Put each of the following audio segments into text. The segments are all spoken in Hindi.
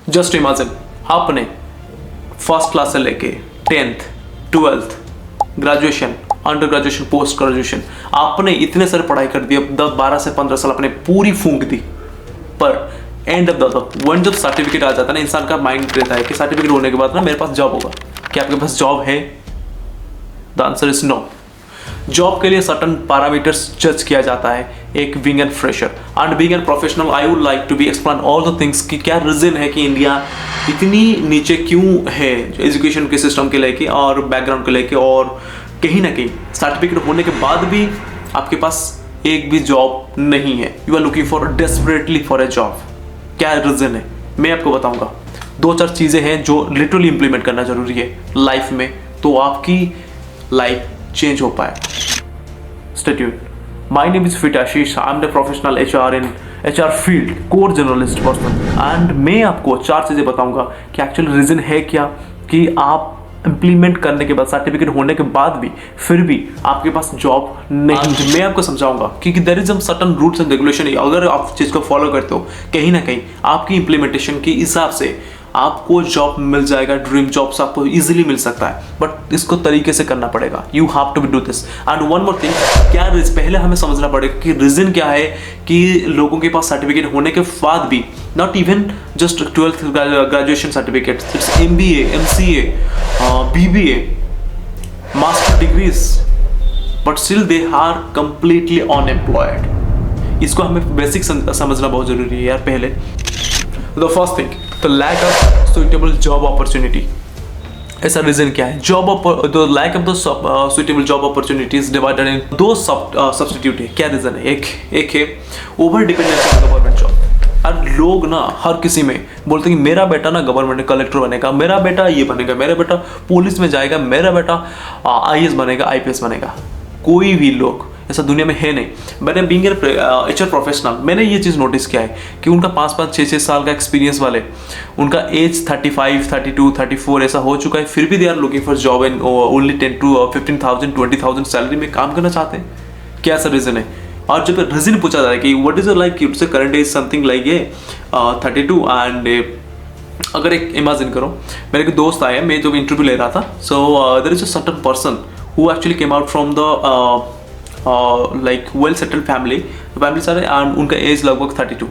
जस्ट इमेजिन, आपने फर्स्ट क्लास से लेके 10th 12th graduation, under graduation, post graduation, आपने इतने सारे पढ़ाई कर दी, अब 12 से 15 साल आपने पूरी फूंक दी, पर एंड ऑफ द वन जब सर्टिफिकेट आ जाता है ना, इंसान का माइंड रहता है कि सर्टिफिकेट होने के बाद ना मेरे पास जॉब होगा। क्या आपके पास जॉब है? The answer is no. Job के लिए सर्टन पैरामीटर्स जज किया जाता है, एक being an fresher and being an professional. I would like to be explain all the things कि क्या रीजन है कि इंडिया इतनी नीचे क्यों है एजुकेशन के सिस्टम के लेके और बैकग्राउंड को लेके, और कहीं ना कहीं सर्टिफिकेट होने के बाद भी आपके पास एक भी जॉब नहीं है। You are looking for desperately for a job. क्या रीजन है मैं आपको बताऊंगा। 2-4 चीजें हैं जो लिटरली इंप्लीमेंट करना जरूरी है लाइफ में, तो आपकी लाइफ चेंज हो पाए। Stay tuned. My name is Fit Ashish. I'm the professional HR in HR field, core journalist person. And मैं आपको 4 चीज़ें बताऊंगा कि एक्चुअल रीज़न है क्या कि आप इम्प्लीमेंट करने के बाद, सर्टिफिकेट होने के बाद भी फिर भी आपके पास जॉब नहीं। मैं आपको समझाऊंगा क्योंकि there is some certain rules and regulation. अगर आप चीज़ को फॉलो करते हो, कहीं ना कहीं आपकी इम्प्लीमेंटेशन के हिसाब से आपको जॉब मिल जाएगा, ड्रीम जॉब्स आपको इजीली मिल सकता है, बट इसको तरीके से करना पड़ेगा। You have to do this. And one more thing, क्या पहले हमें समझना पड़ेगा कि रीजन क्या है कि लोगों के पास सर्टिफिकेट होने के बाद भी, not even just 12th graduation certificate, it's MBA, MCA, BBA, master degrees, but still they are completely unemployed. इसको हमें बेसिक समझना बहुत जरूरी है यार। पहले the first thing, the lack of suitable job opportunity. ऐसा रीजन क्या है? The lack of the suitable job opportunities divided in 2 substitute है। क्या रीजन है? एक है over dependency on government job. और लोग ना हर किसी में बोलते हैं कि मेरा बेटा ना गवर्नमेंट में कलेक्टर बनेगा, मेरा बेटा ये बनेगा, मेरा बेटा पुलिस में जाएगा, मेरा बेटा IAS बनेगा, IPS बनेगा। कोई भी लोग ऐसा दुनिया में है नहीं। मैंने बीइंग HR प्रोफेशनल, मैंने ये चीज़ नोटिस किया है कि उनका 5-5, 6-6 साल का एक्सपीरियंस वाले, उनका एज 35, 32, 34 ऐसा हो चुका है, फिर भी they are looking for job in only 10 to 15,000, 20,000 salary में काम करना चाहते हैं। क्या ऐसा रीज़न है? और जब रीज़न पूछा जाता है कि what is like youths current age something like ये 32 एंड अगर एक इमेजिन करो, मेरे एक दोस्त आया, मैं जब इंटरव्यू ले रहा था, so there is a certain person who actually came out from the like well settled family सारे, एंड उनका एज लगभग 32,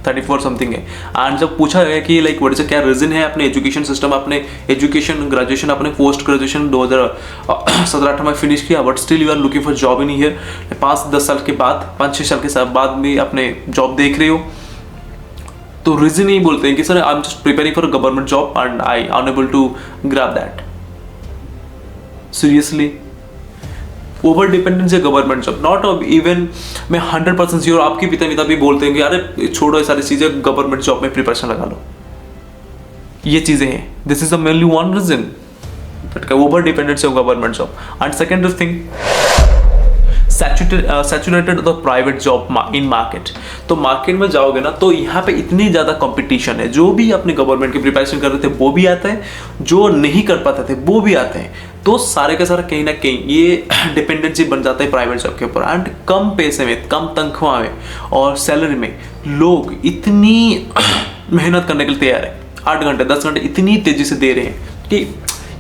34 समथिंग है। एंड जब पूछा गया कि लाइक व्हाट इज क्या रीजन है अपने एजुकेशन सिस्टम, अपने एजुकेशन ग्रेजुएशन, अपने पोस्ट ग्रेजुएशन 2017-18 में फिनिश किया, but still you are looking for job in year, 5-10 साल के बाद, 5-6 साल के बाद भी अपने जॉब देख रहे हो, तो रीजन ही बोलते हैं कि sir I am just preparing for government job and I unable to grab that. Seriously, over dependence है गवर्नमेंट जॉब, नॉट इवन मैं 100% श्योर आपके पिता भी बोलते हैं कि अरे छोड़ो ये सारी चीजें, गवर्नमेंट जॉब में प्रिपरेशन लगा लो। ये चीजें हैं, this is the mainly one reason that over dependence of government job. And second thing, saturated the private job in market. तो मार्केट में जाओगे ना तो यहाँ पे इतनी ज़्यादा कंपटीशन है, जो भी अपने गवर्नमेंट की प्रिपरेशन कर रहे थे वो भी आते हैं, जो नहीं कर पाते थे वो भी आते हैं, तो सारे का सारा कहीं ना कहीं ये डिपेंडेंसी बन जाता है प्राइवेट जॉब के ऊपर। एंड कम पैसे में, कम तनख्वाह में और सैलरी में लोग इतनी मेहनत करने के लिए तैयार है, 8 घंटे 10 घंटे इतनी तेजी से दे रहे हैं कि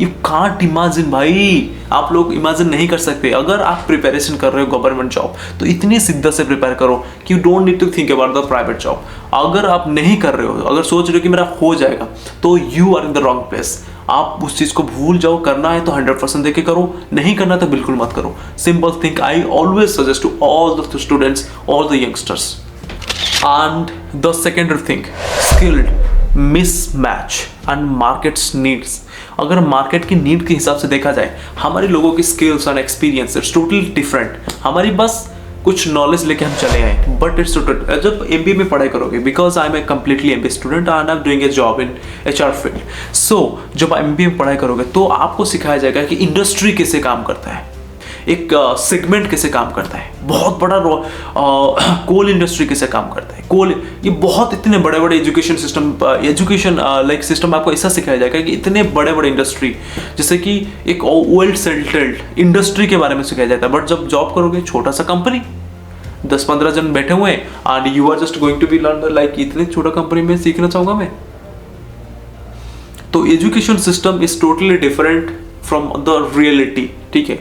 यू कांट इमेजिन। भाई आप लोग इमेजिन नहीं कर सकते। अगर आप प्रिपरेशन कर रहे हो गवर्नमेंट जॉब तो इतनी शिद्दत से प्रिपेयर करो कि you don't need to think about the private job. अगर आप नहीं कर रहे हो, अगर सोच रहे हो कि मेरा हो जाएगा, तो you are in the wrong place. आप उस चीज़ को भूल जाओ। करना है तो 100% देके करो, नहीं करना तो बिल्कुल मत करो। Simple think I always suggest to all the students, all the youngsters. And the second thing, skilled mismatch and markets needs. अगर मार्केट की नीड के हिसाब से देखा जाए, हमारे लोगों की skills and experience it's totally different. हमारी बस कुछ नॉलेज लेके हम चले आए, बट इट्स टोटल। जब MBA में पढ़ाई करोगे, because I am a completely MBA student and I am doing a job in HR field. So जब MBA में पढ़ाई करोगे तो आपको सिखाया जाएगा कि इंडस्ट्री कैसे काम करता है, एक सेगमेंट कैसे काम करता है, बहुत बड़ा कोल इंडस्ट्री कैसे काम करता है, कोल, ये बहुत इतने बड़े बड़े एजुकेशन सिस्टम आपको ऐसा सिखाया जाएगा कि इतने बड़े बड़े इंडस्ट्री, जैसे कि एक वेल सेटल्ड इंडस्ट्री के बारे में सिखाया जाता है। बट जब जॉब करोगे, छोटा सा कंपनी, 10-15 जन बैठे हुए हैं and you are just going to be learn, like इतने छोटा कंपनी में सीखना चाहूँगा मैं, तो education system is totally different from the reality, ठीक है।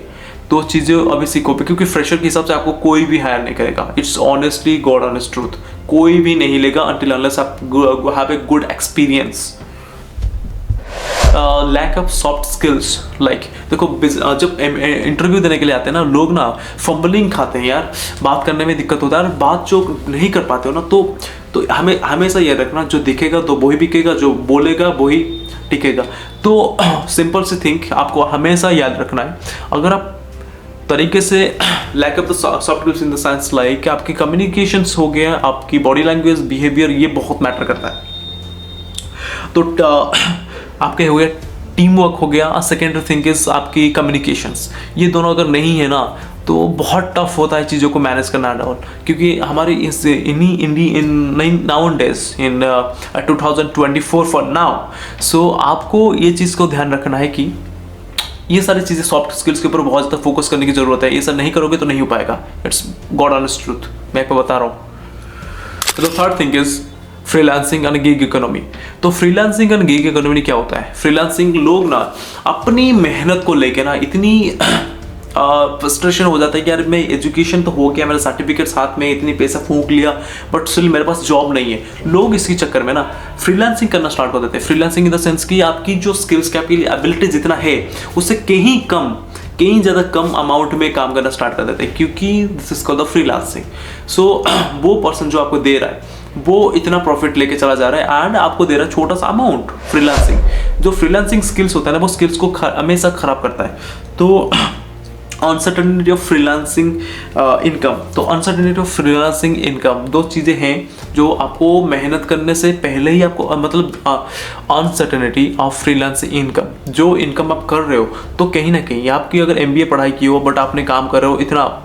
तो चीज़ें अभी सीखो, क्योंकि फ्रेशर के हिसाब से आपको कोई भी हायर नहीं करेगा। It's honestly god honest truth, कोई भी नहीं लेगा until unless आप have a good experience. Lack of soft skills, like देखो जब इंटरव्यू देने के लिए आते हैं ना लोग ना, फंबलिंग खाते हैं यार, बात करने में दिक्कत होता है, और बात जो नहीं कर पाते हो ना, तो हमें हमेशा ये रखना, जो दिखेगा तो वही बिकेगा, जो बोलेगा वही टिकेगा। तो सिंपल सी थिंक आपको हमेशा याद रखना है, अगर आप तरीके से lack of the soft skills in the sense like आपकी कम्युनिकेशंस हो गया, आपकी बॉडी लैंग्वेज, बिहेवियर, ये बहुत मैटर करता है। तो आपके हो गया टीम वर्क हो गया, और सेकेंडरी थिंग इज आपकी कम्युनिकेशंस। ये दोनों अगर नहीं है ना तो बहुत टफ होता है चीज़ों को मैनेज करना डाउन, क्योंकि हमारी इस nowadays in 2024 for now. So आपको ये चीज़ को ध्यान रखना है कि ये सारी चीज़ें सॉफ्ट स्किल्स के ऊपर बहुत ज़्यादा फोकस करने की जरूरत है। ये सब नहीं करोगे तो नहीं हो पाएगा, इट्स गॉड ऑनेस्ट ट्रूथ, मैं आपको बता रहा हूँ। The third thing is freelancing and gig economy. तो फ्रीलांसिंग एंड गिग इकोनॉमी क्या होता है? फ्रीलांसिंग लोग ना अपनी मेहनत को लेके ना इतनी फ्रस्ट्रेशन हो जाता है कि यार मैं एजुकेशन तो हो गया, मेरा सर्टिफिकेट हाथ में, इतनी पैसा फूंक लिया, बट स्टिल मेरे पास जॉब नहीं है। लोग इसके चक्कर में ना फ्रीलांसिंग करना स्टार्ट कर देते हैं। फ्रीलांसिंग इन द सेंस कि आपकी जो स्किल्स की आपकी एबिलिटी जितना है उससे कहीं ज़्यादा कम अमाउंट में काम करना स्टार्ट कर देते हैं, क्योंकि this is called the freelancing. So वो पर्सन जो आपको दे रहा है वो इतना प्रॉफिट लेके चला जा रहा है एंड आपको दे रहा है छोटा सा अमाउंट। फ्रीलांसिंग जो फ्रीलांसिंग स्किल्स होता है ना वो स्किल्स को हमेशा खराब करता है। तो अनसर्टेनिटी ऑफ फ्रीलांसिंग इनकम, तो अनसर्टेनिटी ऑफ फ्रीलांसिंग इनकम दो चीज़ें हैं जो आपको मेहनत करने से पहले ही आपको मतलब अनसर्टेनिटी ऑफ फ्रीलांसिंग इनकम, जो इनकम आप कर रहे हो तो कहीं ना कहीं आपकी अगर MBA पढ़ाई की हो बट आपने काम कर रहे हो इतना,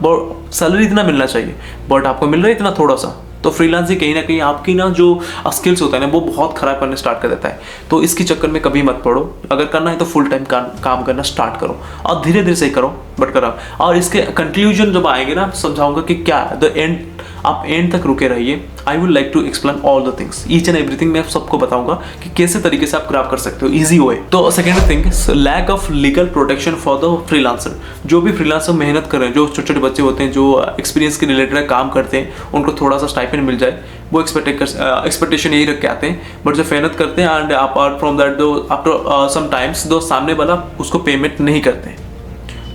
सैलरी इतना मिलना चाहिए बट आपको मिल रहा है इतना थोड़ा सा, तो फ्रीलांसिंग कहीं ना कहीं आपकी ना जो स्किल्स होता है ना वो बहुत खराब करने स्टार्ट कर देता है। तो इसके चक्कर में कभी मत पड़ो, अगर करना है तो फुल टाइम काम करना स्टार्ट करो और धीरे धीरे से करो बट करो। और इसके कंक्लूजन जब आएंगे ना समझाऊंगा कि क्या द एंड, आप एंड तक रुके रहिए। I would like to explain all the things, each and everything मैं सबको बताऊंगा कि कैसे तरीके से आप ग्रैब कर सकते हो इजी वे। तो second thing lack of legal protection for the freelancer. जो भी फ्रीलांसर मेहनत कर रहे हैं, जो छोटे छोटे बच्चे होते हैं जो एक्सपीरियंस के रिलेटेड काम करते हैं, उनको थोड़ा सा स्टाइपेंड मिल जाए, वो एक्सपेक्टेशन यही रख के आते हैं। बट जब मेहनत करते हैं एंड अपार्ट फ्रॉम दैट दो आफ्टर सम टाइम्स दो सामने वाला उसको पेमेंट नहीं करते हैं,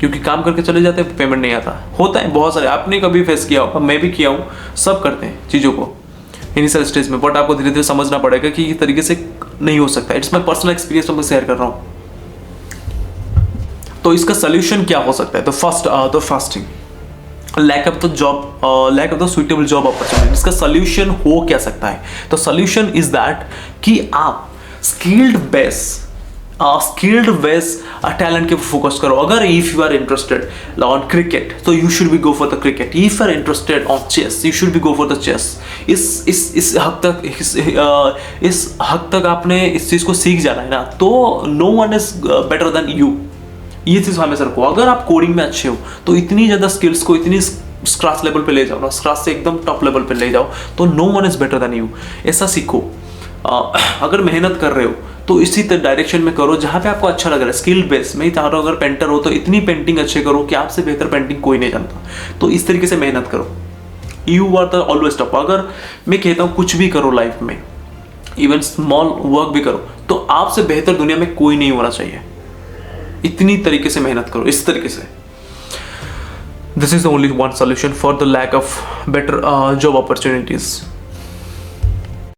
क्योंकि काम करके चले जाते हैं, पेमेंट नहीं आता। होता है बहुत सारे, आपने कभी फेस किया होगा, मैं भी किया हूँ, सब करते हैं चीज़ों को इनिशियल स्टेज में, बट आपको धीरे धीरे समझना पड़ेगा कि इस तरीके से नहीं हो सकता। इट्स माई पर्सनल एक्सपीरियंस, मैं शेयर कर रहा हूँ। तो इसका सोल्यूशन क्या हो सकता है? तो first thing lack of the job, lack of the suitable job opportunity. इसका सोल्यूशन हो क्या सकता है? तो सोल्यूशन इज दैट कि आप स्किल्ड बेस टैलेंट के फोकस करो। अगर if you are interested on cricket तो you should be go for the cricket. If you are interested on chess you should be go for the chess. इस हद तक आपने इस चीज़ को सीख जाना है ना, तो no one is better than you. ये चीज़ हमेशा रखो। अगर आप कोडिंग में अच्छे हो तो इतनी ज़्यादा स्किल्स को इतनी स्क्रैच लेवल पे ले जाओ ना, स्क्रैच से एकदम टॉप लेवल पे ले जाओ, तो no one is better than you. ऐसा सीखो। अगर मेहनत कर रहे हो तो इसी डायरेक्शन में करो जहाँ पे आपको अच्छा लग रहा है। स्किल बेस में ही चाह रहा हूँ, अगर पेंटर हो तो इतनी पेंटिंग अच्छे करो कि आपसे बेहतर पेंटिंग कोई नहीं जानता। तो इस तरीके से मेहनत करो। You are the always top. अगर मैं कहता हूँ कुछ भी करो लाइफ में, इवन स्मॉल वर्क भी करो, तो आपसे बेहतर दुनिया में कोई नहीं होना चाहिए। इतनी तरीके से मेहनत करो, इस तरीके से। This is only one solution for the lack of better job opportunities.